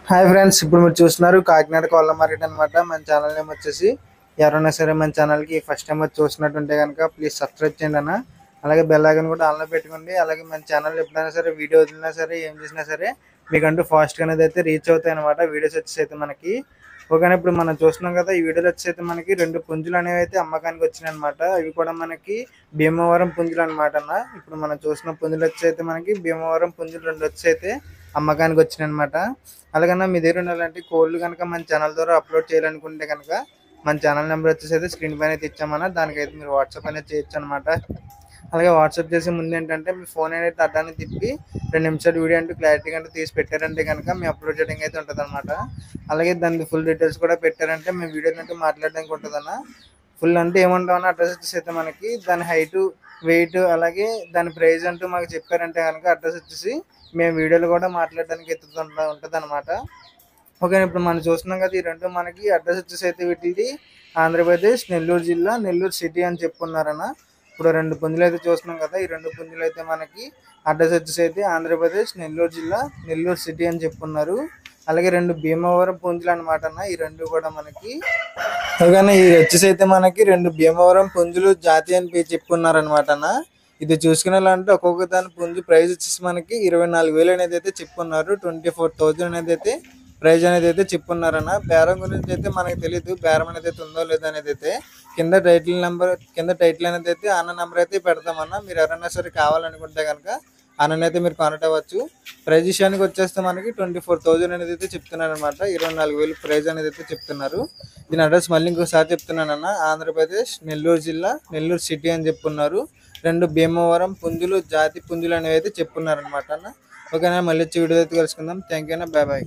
Hi friends, ఇప్పుడు మీరు చూస్తున్నారు కాకినాడ కోళ్ళ మార్కెట్ అనమాట. మన ఛానల్ నేమ్ వచ్చేసి ఎవరైనా సరే మన ఛానల్కి ఫస్ట్ టైం వచ్చి చూసినట్టుంటే కనుక ప్లీజ్ సబ్స్క్రైబ్ చేయండి అన్న. అలాగే బెల్ ఐకాన్ కూడా ఆన్లో పెట్టుకోండి. అలాగే మన ఛానల్ ఎప్పుడైనా సరే వీడియో వదిలినా సరే ఏం చేసినా సరే మీకంటూ ఫాస్ట్గా అనేది అయితే రీచ్ అవుతాయి అనమాట. వీడియోస్ వచ్చేసి అయితే మనకి ఓకేనా. ఇప్పుడు మనం చూస్తున్నాం కదా, ఈ వీడియోలో వచ్చేసి అయితే మనకి 2 పుంజులు అనేవి అయితే అమ్మకానికి వచ్చినాయి అనమాట. ఇవి కూడా మనకి భీమవరం పుంజులు అనమాట అన్న. ఇప్పుడు మనం చూసిన పుంజులు వచ్చి అయితే మనకి భీమవరం పుంజులు 2 వచ్చి అయితే అమ్మకానికి వచ్చినాయి అనమాట. అలాగన్నా మీ దగ్గర ఉండాలంటే కోళ్ళు కనుక మన ఛానల్ ద్వారా అప్లోడ్ చేయాలనుకుంటే కనుక మన ఛానల్ నెంబర్ వచ్చేసి అయితే స్క్రీన్ పైన అయితే ఇచ్చామన్నా. దానికైతే మీరు వాట్సాప్ అనేది చేయొచ్చు అనమాట. అలాగే వాట్సాప్ చేసే ముందు ఏంటంటే మీ ఫోన్ అనేది అడ్డాన్ని తిప్పి 2 నిమిషాలు వీడియో అంటే క్లారిటీగా అంటే తీసి పెట్టారంటే కనుక మీ అప్లోడ్ చేయడానికి అయితే ఉంటుంది అనమాట. అలాగే దానికి ఫుల్ డీటెయిల్స్ కూడా పెట్టారంటే మేము వీడియో అంటే మాట్లాడడానికి ఉంటుందన్న. ఫుల్ అంటే ఏమంటామన్నా అడ్రస్ వచ్చేసి అయితే మనకి దాని హైటు, వెయిట్, అలాగే దాని ప్రైస్ అంటూ మాకు చెప్పారంటే కనుక అడ్రస్ వచ్చేసి మేము వీడియోలో కూడా మాట్లాడడానికి ఉంటుంది అనమాట. ఓకే, ఇప్పుడు మనం చూస్తున్నాం కదా, ఈ 2 మనకి అడ్రస్ వచ్చేసి అయితే వీటిది ఆంధ్రప్రదేశ్ నెల్లూరు జిల్లా నెల్లూరు సిటీ అని చెప్పుకున్నారన్న. ఇప్పుడు 2 పుంజులు అయితే చూస్తున్నాం కదా, ఈ 2 పుంజులు అయితే మనకి అడ్రస్ వచ్చేసి అయితే ఆంధ్రప్రదేశ్ నెల్లూరు జిల్లా నెల్లూరు సిటీ అని చెప్పుకున్నారు. అలాగే 2 భీమవరం పుంజులు అనమాట అన్న. ఈ 2 కూడా మనకి ఓకేనా. ఇది వచ్చేసి అయితే మనకి 2 భీమవరం పుంజులు జాతి అని చెప్పుకున్నారు అనమాట అన్న. ఇది చూసుకునేలాంటి ఒక్కొక్క దాని పుంజు ప్రైస్ వచ్చేసి మనకి 24,000 అనేది అయితే చెప్పుకున్నారు. 24,000 అనేది అయితే ప్రైజ్ అనేది అయితే చెప్పుకున్నారన్న. బేరం గురించి అయితే మనకి తెలియదు, బేరం అనేది అయితే ఉందో లేదో అనేది అయితే కింద టైటిల్ అనేది అయితే అన్న నెంబర్ అయితే పెడతామన్నా. మీరు ఎవరైనా సరే కావాలనుకుంటే కనుక అన్ననైతే మీరు కాంటాక్ట్ అవ్వచ్చు. ప్రైజ్ విషయానికి వచ్చేస్తే మనకి 24,000 అనేది అయితే చెప్తున్నారు అనమాట. 24,000 ప్రైజ్ అనేది అయితే చెప్తున్నారు. దీని అడ్రస్ మళ్ళీ ఇంకోసారి చెప్తున్నానన్న. ఆంధ్రప్రదేశ్ నెల్లూరు జిల్లా నెల్లూరు సిటీ అని చెప్పుకున్నారు. 2 భీమవరం పుంజులు జాతి పుంజులు అనేవి అయితే చెప్పుకున్నారు అనమాట అన్న. ఓకేనా, మళ్ళీ వచ్చి వీడియో అయితే కలుసుకుందాం. థ్యాంక్ యూ అన్న, బాయ్ బాయ్.